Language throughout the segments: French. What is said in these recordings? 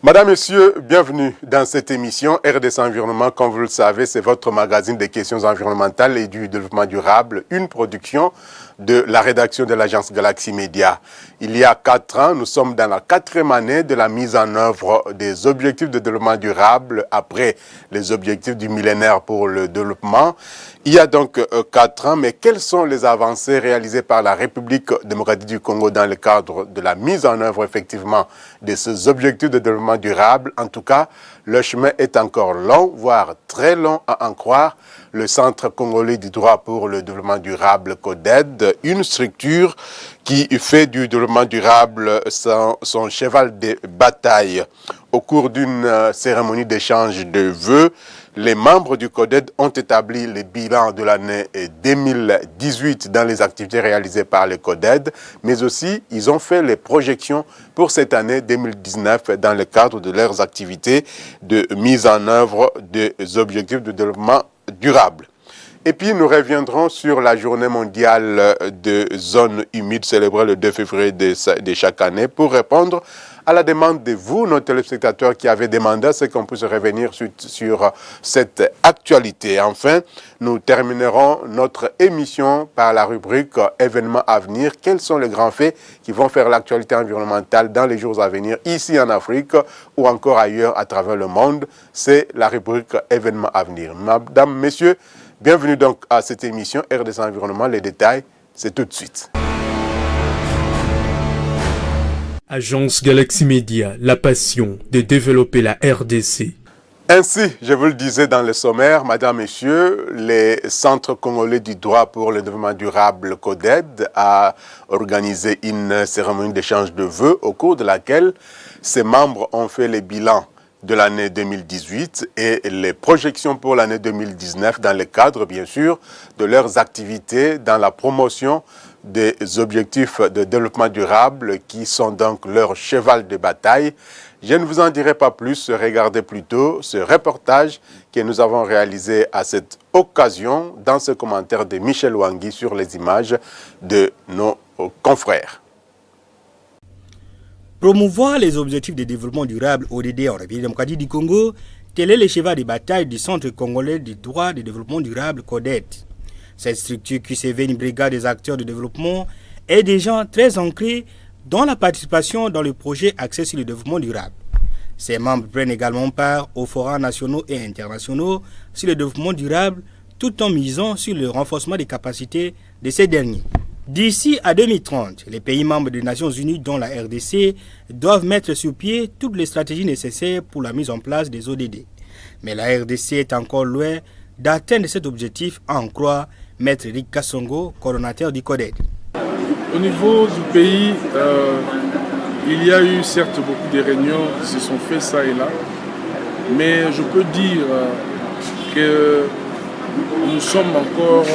Madame, Messieurs, bienvenue dans cette émission RDC Environnement. Comme vous le savez, c'est votre magazine des questions environnementales et du développement durable, une production de la rédaction de l'agence Galaxy Media. Il y a 4 ans, nous sommes dans la 4e année de la mise en œuvre des objectifs de développement durable après les objectifs du millénaire pour le développement. Il y a donc 4 ans, mais quelles sont les avancées réalisées par la République démocratique du Congo dans le cadre de la mise en œuvre effectivement de ces objectifs de développement durable? En tout cas, le chemin est encore long, voire très long à en croire. Le Centre congolais du droit pour le développement durable, CODED, une structure qui fait du développement durable son cheval de bataille. Au cours d'une cérémonie d'échange de vœux, les membres du CODED ont établi le bilan de l'année 2018 dans les activités réalisées par le CODED, mais aussi ils ont fait les projections pour cette année 2019 dans le cadre de leurs activités de mise en œuvre des objectifs de développement durable. Et puis nous reviendrons sur la journée mondiale de zones humides célébrée le 2 février de chaque année pour répondre à la demande de vous, nos téléspectateurs, qui avez demandé à ce qu'on puisse revenir sur cette actualité. Enfin, nous terminerons notre émission par la rubrique événements à venir. Quels sont les grands faits qui vont faire l'actualité environnementale dans les jours à venir, ici en Afrique ou encore ailleurs à travers le monde? C'est la rubrique événements à venir. Mesdames, Messieurs, bienvenue donc à cette émission RDC Environnement. Les détails, c'est tout de suite. Agence Galaxy Media, la passion de développer la RDC. Ainsi, je vous le disais dans le sommaire, Madame, Messieurs, les Centres congolais du droit pour le développement durable, CODED, a organisé une cérémonie d'échange de vœux au cours de laquelle ses membres ont fait les bilans de l'année 2018 et les projections pour l'année 2019 dans le cadre, bien sûr, de leurs activités dans la promotion des objectifs de développement durable qui sont donc leur cheval de bataille. Je ne vous en dirai pas plus, regardez plutôt ce reportage que nous avons réalisé à cette occasion dans ce commentaire de Michel Wangui sur les images de nos confrères. Promouvoir les objectifs de développement durable ODD en République démocratique du Congo, tel est le cheval de bataille du Centre congolais du droit de développement durable CODED. Cette structure qui se veut une brigade des acteurs de développement est des gens très ancrés dans la participation dans le projet axé sur le développement durable. Ses membres prennent également part aux forums nationaux et internationaux sur le développement durable tout en misant sur le renforcement des capacités de ces derniers. D'ici à 2030, les pays membres des Nations Unies, dont la RDC, doivent mettre sur pied toutes les stratégies nécessaires pour la mise en place des ODD. Mais la RDC est encore loin d'atteindre cet objectif, à en croire Maître Eric Kassongo, coordonnateur du CODED. Au niveau du pays, il y a eu certes beaucoup de réunions qui se sont faites ça et là, mais je peux dire que nous sommes encore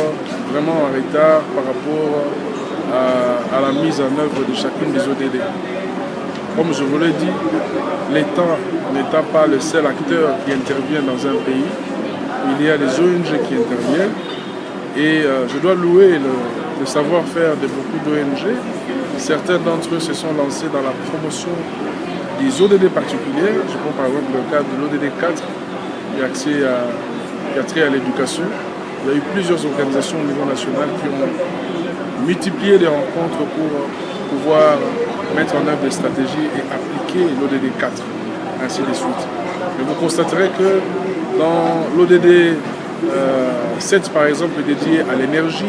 vraiment en retard par rapport à la mise en œuvre de chacune des ODD. Comme je vous l'ai dit, l'État n'étant pas le seul acteur qui intervient dans un pays, il y a les ONG qui interviennent et je dois louer le savoir-faire de beaucoup d'ONG. Certains d'entre eux se sont lancés dans la promotion des ODD particuliers. Je prends par exemple le cas de l'ODD 4 qui a trait à l'éducation. Il y a eu plusieurs organisations au niveau national qui ont multiplié les rencontres pour pouvoir mettre en œuvre des stratégies et appliquer l'ODD 4, ainsi de suite. Mais vous constaterez que dans l'ODD 7, par exemple, dédié à l'énergie,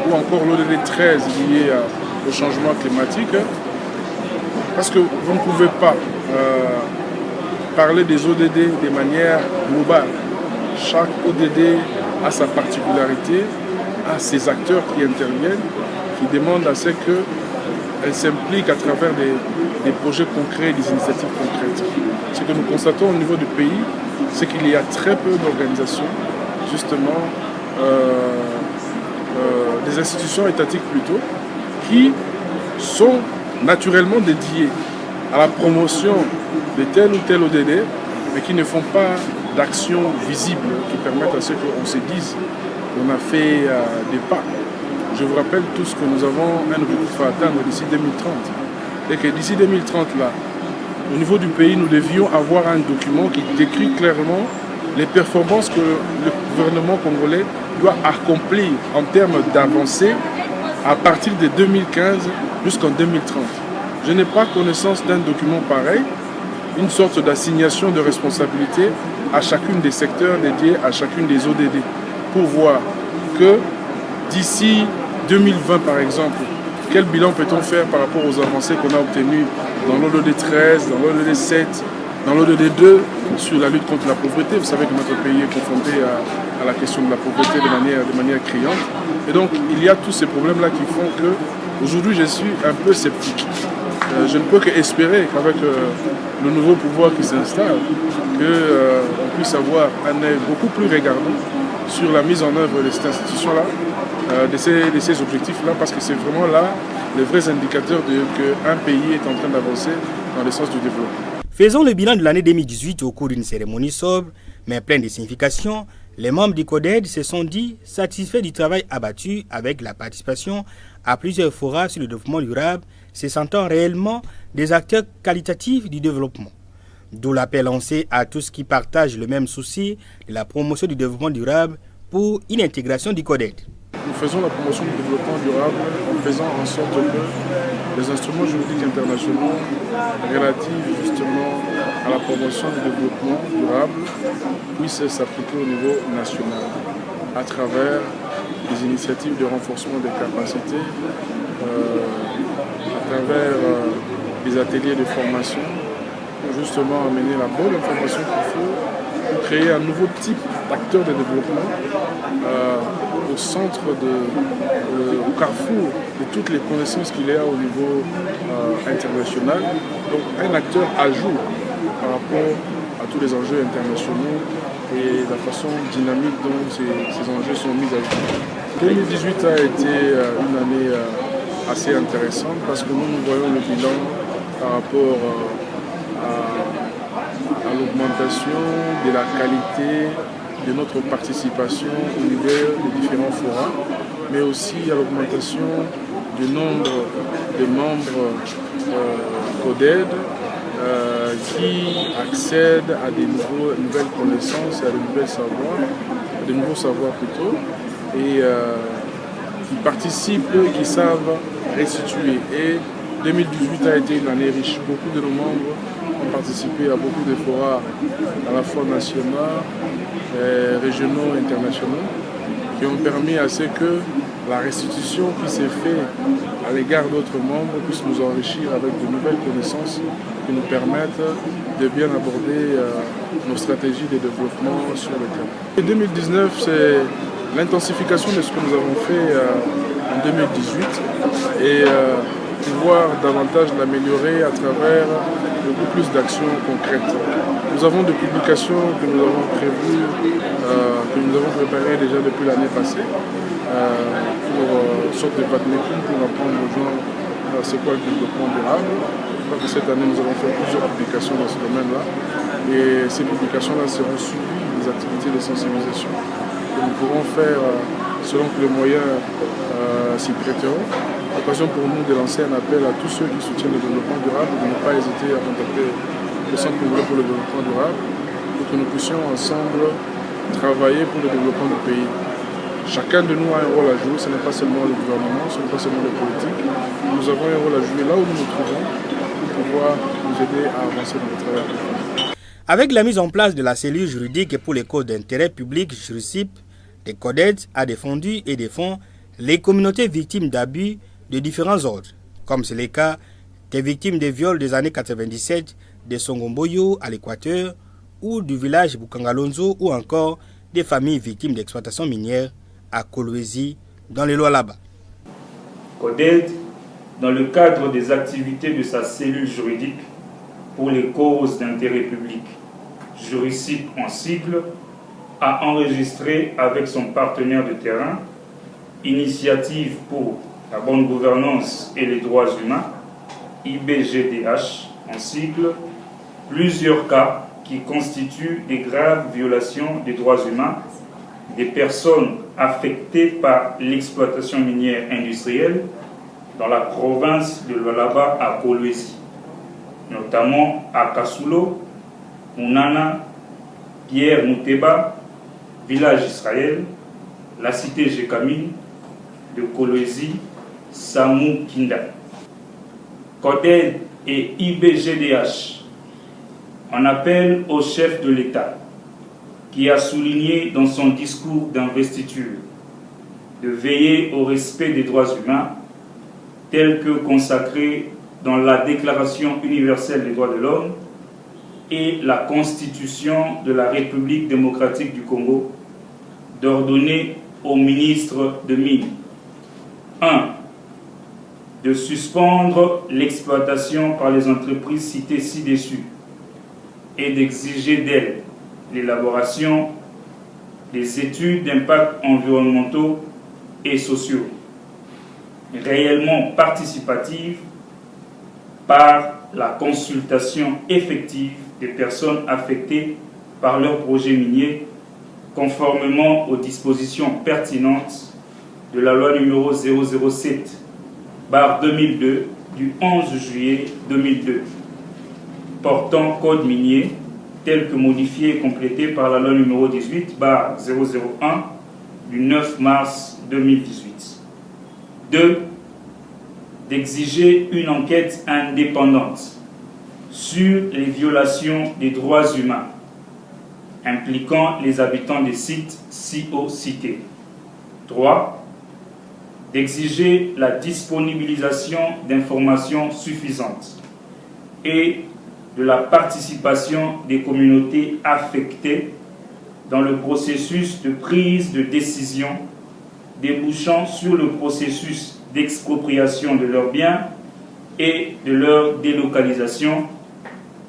ou encore l'ODD 13 lié au changement climatique, parce que vous ne pouvez pas parler des ODD de manière globale. Chaque ODD a sa particularité, a ses acteurs qui interviennent, qui demandent à ce qu'elles s'impliquent à travers des projets concrets, des initiatives concrètes. Ce que nous constatons au niveau du pays, c'est qu'il y a très peu d'organisations, justement, des institutions étatiques plutôt, qui sont naturellement dédiées à la promotion de tel ou tel ODD, mais qui ne font pas d'actions visibles qui permettent à ce qu'on se dise qu'on a fait des pas. Je vous rappelle tous que nous avons un objectif à atteindre d'ici 2030. Et que d'ici 2030, là, au niveau du pays, nous devions avoir un document qui décrit clairement les performances que le gouvernement congolais doit accomplir en termes d'avancée à partir de 2015 jusqu'en 2030. Je n'ai pas connaissance d'un document pareil, une sorte d'assignation de responsabilité à chacune des secteurs dédiés à chacune des ODD, pour voir que d'ici 2020 par exemple, quel bilan peut-on faire par rapport aux avancées qu'on a obtenues dans l'ODD 13, dans l'ODD 7, dans l'ODD 2 sur la lutte contre la pauvreté. Vous savez que notre pays est confronté à la question de la pauvreté de manière criante. Et donc il y a tous ces problèmes-là qui font que aujourd'hui je suis un peu sceptique. Je ne peux qu'espérer qu'avec le nouveau pouvoir qui s'installe, qu'on puisse avoir un œil beaucoup plus regardant sur la mise en œuvre de cette institution-là, de ces objectifs-là, parce que c'est vraiment là les vrais indicateurs qu'un pays est en train d'avancer dans le sens du développement. Faisons le bilan de l'année 2018 au cours d'une cérémonie sobre, mais pleine de signification. Les membres du CODED se sont dit satisfaits du travail abattu avec la participation à plusieurs forats sur le développement durable, se sentant réellement des acteurs qualitatifs du développement. D'où l'appel lancé à tous qui partagent le même souci de la promotion du développement durable pour une intégration du CODED. Nous faisons la promotion du développement durable en faisant en sorte que les instruments juridiques internationaux relatifs justement à la promotion du développement durable puissent s'appliquer au niveau national à travers des initiatives de renforcement des capacités, à travers des ateliers de formation pour justement amener la bonne information qu'il faut pour créer un nouveau type d'acteur de développement au centre, au carrefour de toutes les connaissances qu'il y a au niveau international. Donc un acteur à jour par rapport à tous les enjeux internationaux et la façon dynamique dont ces enjeux sont mis à jour. 2018 a été une année assez intéressante parce que nous voyons le bilan par rapport à l'augmentation de la qualité de notre participation au niveau des différents forums, mais aussi à l'augmentation du nombre de membres CODED qui accèdent à des nouvelles connaissances, à de nouveaux savoirs plutôt, et qui participent, qui savent restituer. Et 2018 a été une année riche. Beaucoup de nos membres ont participé à beaucoup de forats à la fois nationaux, régionaux et internationaux, qui ont permis à ce que la restitution qui s'est faite à l'égard d'autres membres puisse nous enrichir avec de nouvelles connaissances qui nous permettent de bien aborder nos stratégies de développement sur le terrain. Et 2019, c'est l'intensification de ce que nous avons fait en 2018 et pouvoir davantage l'améliorer à travers beaucoup plus d'actions concrètes. Nous avons des publications que nous avons prévues, que nous avons préparées déjà depuis l'année passée pour sorte de vademecum pour apprendre aux gens c'est quoi le développement durable. Je crois que cette année nous avons fait plusieurs publications dans ce domaine-là et ces publications-là seront suivies des activités de sensibilisation que nous pourrons faire selon que les moyens s'y prêteront. L'occasion pour nous de lancer un appel à tous ceux qui soutiennent le développement durable de ne pas hésiter à contacter le Centre congolais pour le développement durable pour que nous puissions ensemble travailler pour le développement du pays. Chacun de nous a un rôle à jouer, ce n'est pas seulement le gouvernement, ce n'est pas seulement les politiques. Nous avons un rôle à jouer là où nous nous trouvons pour pouvoir nous aider à avancer dans le travail. Avec la mise en place de la cellule juridique pour les codes d'intérêt public JURICIP, le CODED a défendu et défend les communautés victimes d'abus de différents ordres, comme c'est le cas des victimes des viols des années 97 de Songomboyo à l'Équateur ou du village Bukangalonzo ou encore des familles victimes d'exploitation minière à Kolwezi dans les Lualaba. CODED, dans le cadre des activités de sa cellule juridique pour les causes d'intérêt public, JURICIP en sigle, a enregistré avec son partenaire de terrain, Initiative pour la bonne gouvernance et les droits humains, IBGDH en sigle, plusieurs cas qui constituent des graves violations des droits humains des personnes affectées par l'exploitation minière industrielle dans la province de Lualaba à Kolwezi. notamment à Kasulo, Mounana, Pierre Mouteba, Village Israël, la cité Jekamine, de Kolwezi, Samou Kinda. CODED et IBGDH en appelle au chef de l'État qui a souligné dans son discours d'investiture de veiller au respect des droits humains tels que consacrés dans la Déclaration universelle des droits de l'homme et la Constitution de la République démocratique du Congo, d'ordonner au ministre de Mines 1. De suspendre l'exploitation par les entreprises citées ci-dessus et d'exiger d'elles l'élaboration des études d'impact environnementaux et sociaux réellement participatives par la consultation effective des personnes affectées par leurs projets miniers conformément aux dispositions pertinentes de la loi numéro 007/2002 du 11 juillet 2002 portant code minier tel que modifié et complété par la loi numéro 18/001 du 9 mars 2018. 2. D'exiger une enquête indépendante sur les violations des droits humains impliquant les habitants des sites ci-haut cités. 3. D'exiger la disponibilisation d'informations suffisantes et de la participation des communautés affectées dans le processus de prise de décision débouchant sur le processus d'expropriation de leurs biens et de leur délocalisation,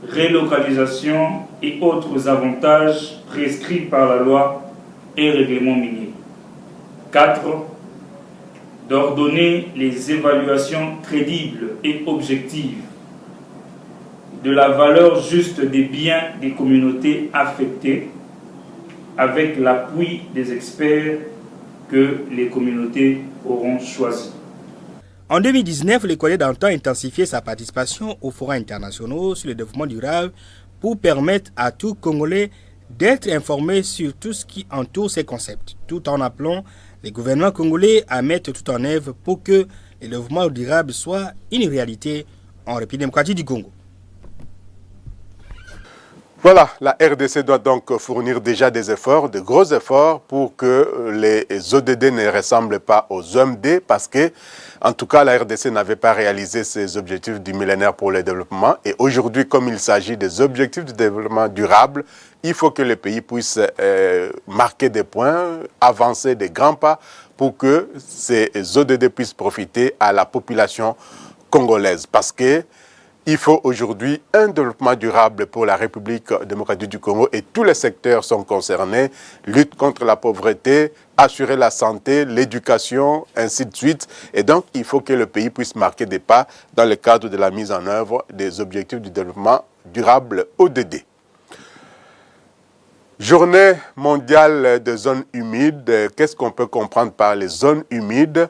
relocalisation et autres avantages prescrits par la loi et règlements miniers. 4. D'ordonner les évaluations crédibles et objectives de la valeur juste des biens des communautés affectées avec l'appui des experts que les communautés auront choisis. En 2019, le CODED entend intensifier sa participation aux forums internationaux sur le développement durable pour permettre à tout Congolais d'être informé sur tout ce qui entoure ces concepts, tout en appelant les gouvernements congolais à mettre tout en œuvre pour que le développement durable soit une réalité en République démocratique du Congo. Voilà, la RDC doit donc fournir déjà des efforts, de gros efforts pour que les ODD ne ressemblent pas aux OMD parce que, en tout cas, la RDC n'avait pas réalisé ses objectifs du millénaire pour le développement. Et aujourd'hui, comme il s'agit des objectifs du développement durable, il faut que le pays puisse marquer des points, avancer des grands pas pour que ces ODD puissent profiter à la population congolaise. Parce que il faut aujourd'hui un développement durable pour la République démocratique du Congo et tous les secteurs sont concernés. Lutte contre la pauvreté, assurer la santé, l'éducation, ainsi de suite. Et donc, il faut que le pays puisse marquer des pas dans le cadre de la mise en œuvre des objectifs du développement durable ODD. Journée mondiale des zones humides. Qu'est-ce qu'on peut comprendre par les zones humides ?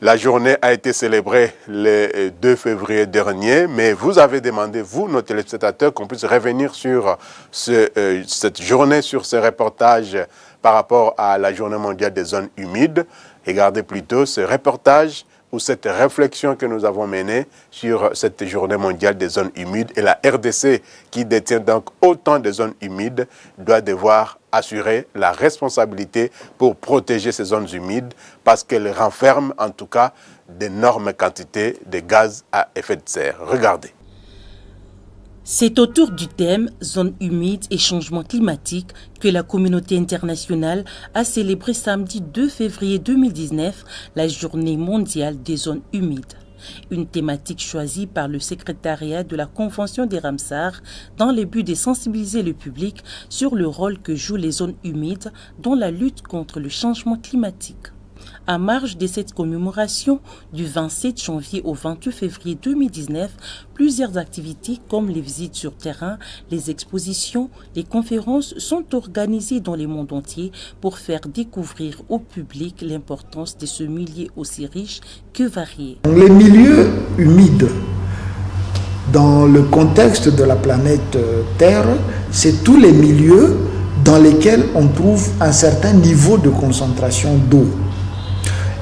La journée a été célébrée le 2 février dernier, mais vous avez demandé, vous, nos téléspectateurs, qu'on puisse revenir sur cette journée, sur ce reportage par rapport à la journée mondiale des zones humides. Regardez plutôt ce reportage ou cette réflexion que nous avons menée sur cette journée mondiale des zones humides. Et la RDC, qui détient donc autant de zones humides, doit devoir assurer la responsabilité pour protéger ces zones humides parce qu'elles renferment en tout cas d'énormes quantités de gaz à effet de serre. Regardez. C'est autour du thème « Zones humides et changement climatique » que la communauté internationale a célébré samedi 2 février 2019 la Journée mondiale des zones humides. Une thématique choisie par le secrétariat de la Convention des Ramsar dans le but de sensibiliser le public sur le rôle que jouent les zones humides dans la lutte contre le changement climatique. À marge de cette commémoration du 27 janvier au 28 février 2019, plusieurs activités comme les visites sur terrain, les expositions, les conférences sont organisées dans le monde entier pour faire découvrir au public l'importance de ce milieu aussi riche que varié. Les milieux humides dans le contexte de la planète Terre, c'est tous les milieux dans lesquels on trouve un certain niveau de concentration d'eau.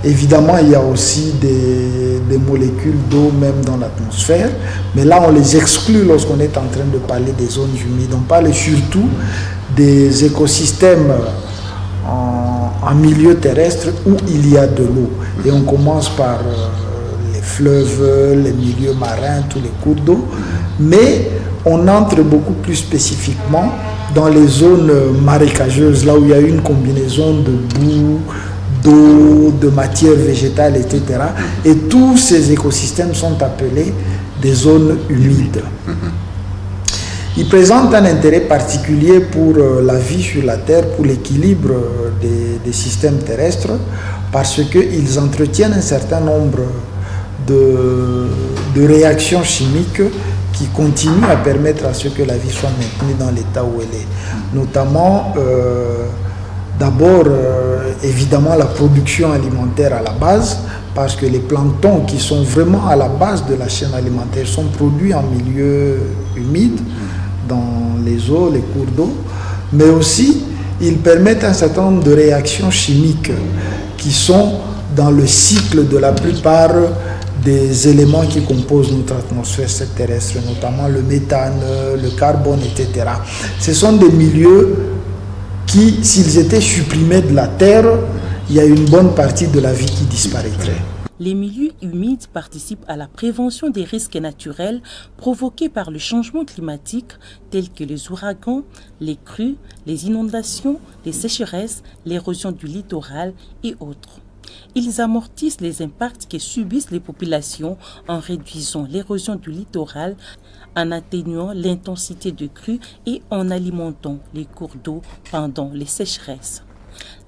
Évidemment, il y a aussi des molécules d'eau même dans l'atmosphère, mais là on les exclut lorsqu'on est en train de parler des zones humides. On parle surtout des écosystèmes en milieu terrestre où il y a de l'eau. Et on commence par les fleuves, les milieux marins, tous les cours d'eau, mais on entre beaucoup plus spécifiquement dans les zones marécageuses, là où il y a une combinaison de boue, d'eau, de matière végétale, etc. Et tous ces écosystèmes sont appelés des zones humides. Ils présentent un intérêt particulier pour la vie sur la Terre, pour l'équilibre des systèmes terrestres, parce qu'ils entretiennent un certain nombre de réactions chimiques qui continuent à permettre à ce que la vie soit maintenue dans l'état où elle est. Notamment, d'abord, évidemment, la production alimentaire à la base, parce que les planctons qui sont vraiment à la base de la chaîne alimentaire sont produits en milieu humide, dans les eaux, les cours d'eau, mais aussi ils permettent un certain nombre de réactions chimiques qui sont dans le cycle de la plupart des éléments qui composent notre atmosphère terrestre, notamment le méthane, le carbone, etc. Ce sont des milieux qui, s'ils étaient supprimés de la Terre, il y a une bonne partie de la vie qui disparaîtrait. Les milieux humides participent à la prévention des risques naturels provoqués par le changement climatique, tels que les ouragans, les crues, les inondations, les sécheresses, l'érosion du littoral et autres. Ils amortissent les impacts que subissent les populations en réduisant l'érosion du littoral, en atténuant l'intensité de crues et en alimentant les cours d'eau pendant les sécheresses.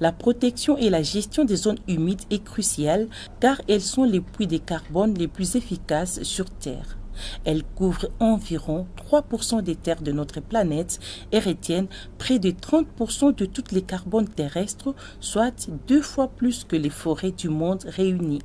La protection et la gestion des zones humides est cruciale car elles sont les puits de carbone les plus efficaces sur Terre. Elles couvrent environ 3% des terres de notre planète et retiennent près de 30% de tous les carbones terrestres, soit 2 fois plus que les forêts du monde réunies.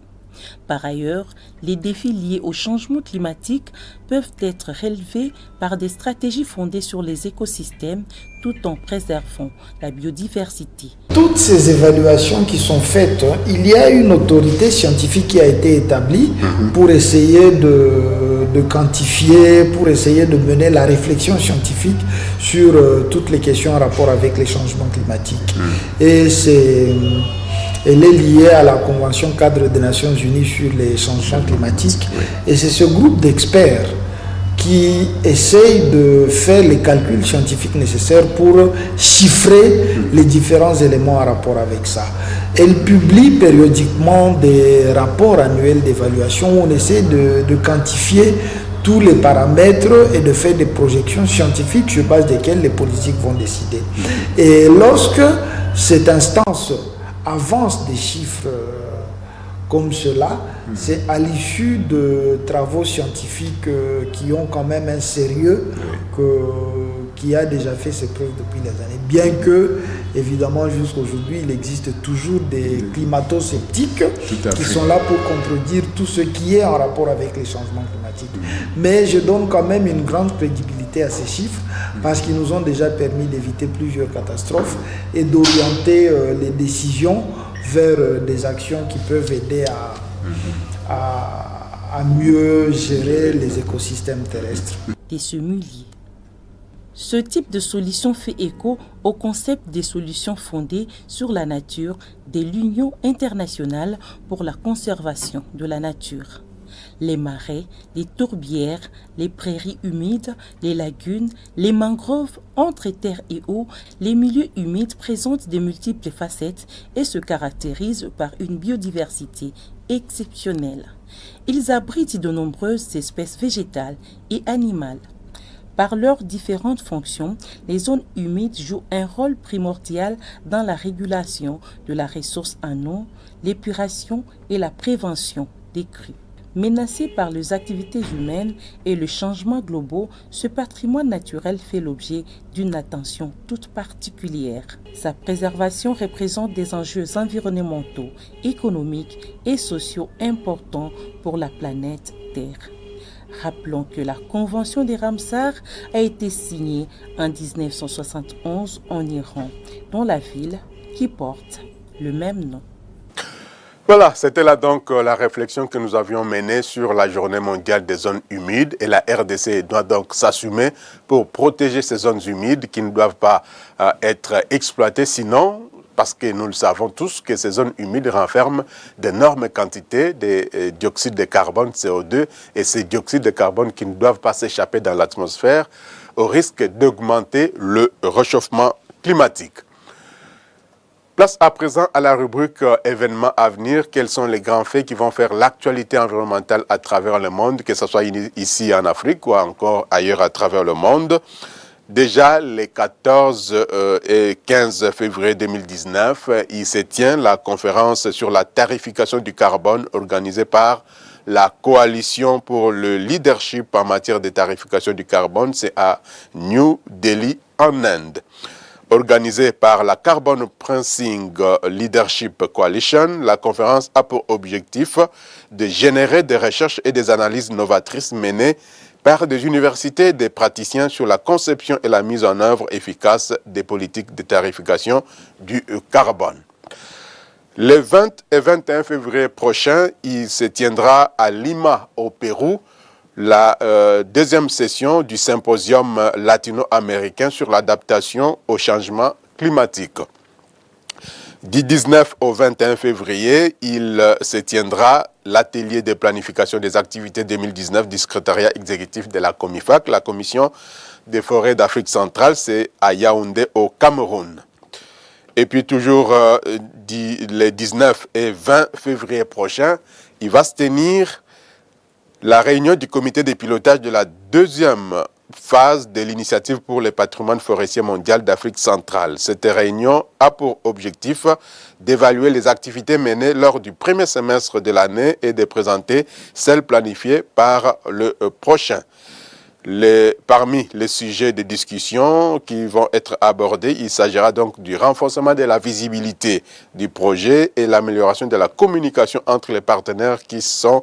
Par ailleurs, les défis liés au changement climatique peuvent être relevés par des stratégies fondées sur les écosystèmes tout en préservant la biodiversité. Toutes ces évaluations qui sont faites, il y a une autorité scientifique qui a été établie pour essayer de quantifier, pour essayer de mener la réflexion scientifique sur toutes les questions en rapport avec les changements climatiques. Et elle est liée à la Convention cadre des Nations Unies sur les changements climatiques. Et c'est ce groupe d'experts qui essaye de faire les calculs scientifiques nécessaires pour chiffrer les différents éléments en rapport avec ça. Elle publie périodiquement des rapports annuels d'évaluation où on essaie de quantifier tous les paramètres et de faire des projections scientifiques sur base desquelles les politiques vont décider. Et lorsque cette instance avance des chiffres comme cela, c'est à l'issue de travaux scientifiques qui ont quand même un sérieux, qui a déjà fait ses preuves depuis les années. Bien que, évidemment, jusqu'à aujourd'hui, il existe toujours des climato-sceptiques qui sont là pour contredire tout ce qui est en rapport avec les changements climatiques. Mais je donne quand même une grande crédibilité à ces chiffres parce qu'ils nous ont déjà permis d'éviter plusieurs catastrophes et d'orienter les décisions vers des actions qui peuvent aider à mieux gérer les écosystèmes terrestres. Des semis-liés. Ce type de solution fait écho au concept des solutions fondées sur la nature de l'Union internationale pour la conservation de la nature. Les marais, les tourbières, les prairies humides, les lagunes, les mangroves entre terre et eau, les milieux humides présentent de multiples facettes et se caractérisent par une biodiversité exceptionnelle. Ils abritent de nombreuses espèces végétales et animales. Par leurs différentes fonctions, les zones humides jouent un rôle primordial dans la régulation de la ressource en eau, l'épuration et la prévention des crues. Menacé par les activités humaines et le changement global, ce patrimoine naturel fait l'objet d'une attention toute particulière. Sa préservation représente des enjeux environnementaux, économiques et sociaux importants pour la planète Terre. Rappelons que la Convention des Ramsar a été signée en 1971 en Iran, dans la ville qui porte le même nom. Voilà, c'était là donc la réflexion que nous avions menée sur la journée mondiale des zones humides, et la RDC doit donc s'assumer pour protéger ces zones humides qui ne doivent pas être exploitées, sinon, parce que nous le savons tous, que ces zones humides renferment d'énormes quantités de dioxyde de carbone, CO2, et ces dioxydes de carbone qui ne doivent pas s'échapper dans l'atmosphère au risque d'augmenter le réchauffement climatique. Place à présent à la rubrique événements à venir. Quels sont les grands faits qui vont faire l'actualité environnementale à travers le monde, que ce soit ici en Afrique ou encore ailleurs à travers le monde. Déjà, les 14 et 15 février 2019, il se tient la conférence sur la tarification du carbone organisée par la coalition pour le leadership en matière de tarification du carbone. C'est à New Delhi, en Inde. Organisée par la Carbon Pricing Leadership Coalition, la conférence a pour objectif de générer des recherches et des analyses novatrices menées par des universités et des praticiens sur la conception et la mise en œuvre efficace des politiques de tarification du carbone. Le 20 et 21 février prochain, il se tiendra à Lima, au Pérou, la deuxième session du symposium latino-américain sur l'adaptation au changement climatique. Du 19 au 21 février, il se tiendra l'atelier de planification des activités 2019 du secrétariat exécutif de la COMIFAC, la Commission des forêts d'Afrique centrale, c'est à Yaoundé au Cameroun. Et puis toujours les 19 et 20 février prochains, il va se tenir la réunion du comité de pilotage de la deuxième phase de l'initiative pour le patrimoine forestier mondial d'Afrique centrale. Cette réunion a pour objectif d'évaluer les activités menées lors du premier semestre de l'année et de présenter celles planifiées par le prochain. Parmi les sujets de discussion qui vont être abordés, il s'agira donc du renforcement de la visibilité du projet et l'amélioration de la communication entre les partenaires qui sont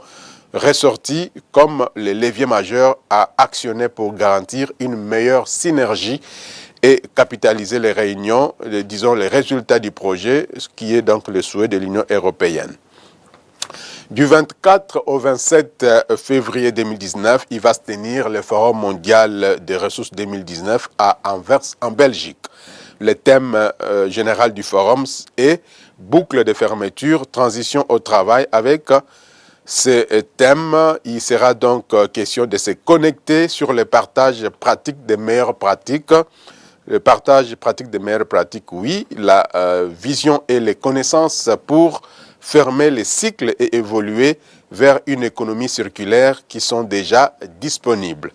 ressortis comme les leviers majeurs à actionner pour garantir une meilleure synergie et capitaliser les réunions, disons les résultats du projet, ce qui est donc le souhait de l'Union européenne. Du 24 au 27 février 2019, il va se tenir le Forum mondial des ressources 2019 à Anvers, en Belgique. Le thème général du forum est « Boucle de fermeture, transition au travail » avec ce thème. Il sera donc question de se connecter sur le partage pratique des meilleures pratiques. Le partage pratique des meilleures pratiques, oui. La vision et les connaissances pour fermer les cycles et évoluer vers une économie circulaire qui sont déjà disponibles.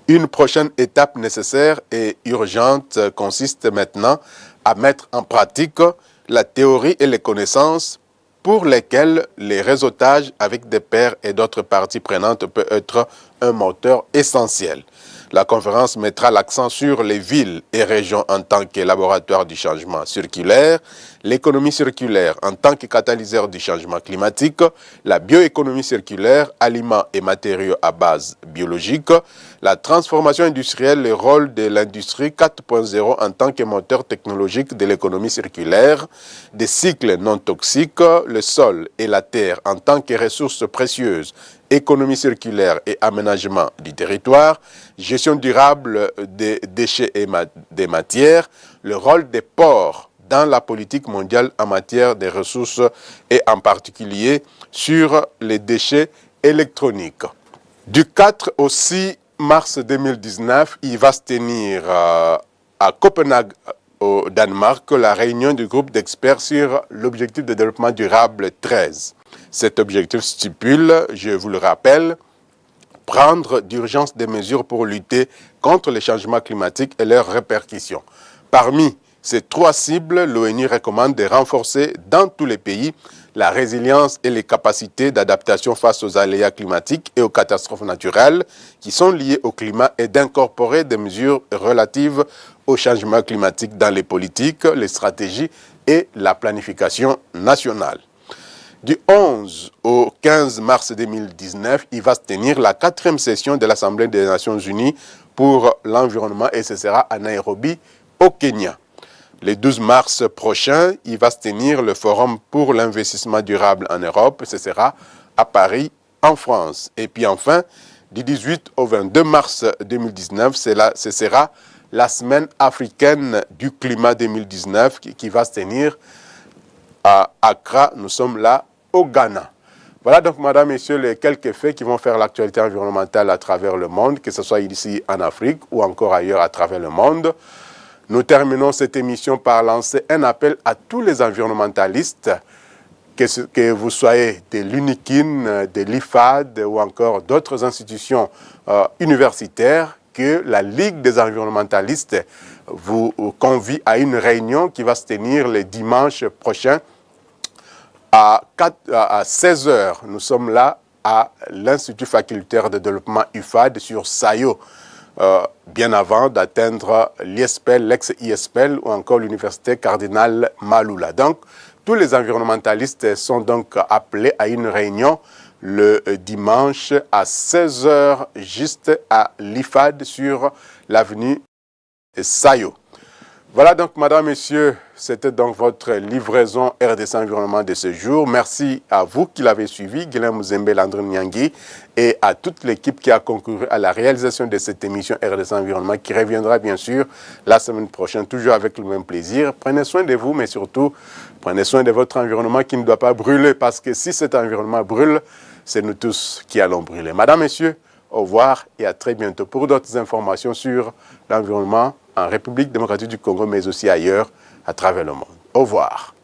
Une prochaine étape nécessaire et urgente consiste maintenant à mettre en pratique la théorie et les connaissances pour lesquelles les réseautages avec des pairs et d'autres parties prenantes peut être un moteur essentiel. La conférence mettra l'accent sur les villes et régions en tant que laboratoire du changement circulaire, l'économie circulaire en tant que catalyseur du changement climatique, la bioéconomie circulaire, aliments et matériaux à base biologique, la transformation industrielle, le rôle de l'industrie 4.0 en tant que moteur technologique de l'économie circulaire, des cycles non toxiques, le sol et la terre en tant que ressources précieuses, économie circulaire et aménagement du territoire, gestion durable des déchets et des matières, le rôle des ports dans la politique mondiale en matière des ressources et en particulier sur les déchets électroniques. Du 4 au 6 mars 2019, il va se tenir à Copenhague, au Danemark, la réunion du groupe d'experts sur l'objectif de développement durable 13. Cet objectif stipule, je vous le rappelle, prendre d'urgence des mesures pour lutter contre les changements climatiques et leurs répercussions. Parmi ces trois cibles, l'ONU recommande de renforcer dans tous les pays la résilience et les capacités d'adaptation face aux aléas climatiques et aux catastrophes naturelles qui sont liées au climat et d'incorporer des mesures relatives au changement climatique dans les politiques, les stratégies et la planification nationale. Du 11 au 15 mars 2019, il va se tenir la 4e session de l'Assemblée des Nations Unies pour l'environnement et ce sera à Nairobi, au Kenya. Le 12 mars prochain, il va se tenir le Forum pour l'investissement durable en Europe. Ce sera à Paris, en France. Et puis enfin, du 18 au 22 mars 2019, ce sera la Semaine africaine du climat 2019 qui va se tenir à Accra. Nous sommes là au Ghana. Voilà donc, madame, messieurs, les quelques faits qui vont faire l'actualité environnementale à travers le monde, que ce soit ici en Afrique ou encore ailleurs à travers le monde. Nous terminons cette émission par lancer un appel à tous les environnementalistes, que vous soyez de l'UNIKIN, de l'IFAD ou encore d'autres institutions universitaires, que la Ligue des environnementalistes vous convie à une réunion qui va se tenir le dimanche prochain à 16 h. Nous sommes là à l'Institut facultaire de développement UFAD sur Sayo, bien avant d'atteindre l'ISPEL, l'ex-ISPEL ou encore l'Université Cardinal Malula. Donc, tous les environnementalistes sont donc appelés à une réunion le dimanche à 16 h juste à l'IFAD sur l'avenue Sayo. Voilà donc, madame, messieurs, c'était donc votre livraison RDC Environnement de ce jour. Merci à vous qui l'avez suivi, Guilain Mouzembe, Landry Nyangui, et à toute l'équipe qui a concouru à la réalisation de cette émission RDC Environnement qui reviendra bien sûr la semaine prochaine, toujours avec le même plaisir. Prenez soin de vous, mais surtout, prenez soin de votre environnement qui ne doit pas brûler, parce que si cet environnement brûle, c'est nous tous qui allons brûler. Madame, messieurs, au revoir et à très bientôt pour d'autres informations sur l'environnement en République démocratique du Congo, mais aussi ailleurs à travers le monde. Au revoir.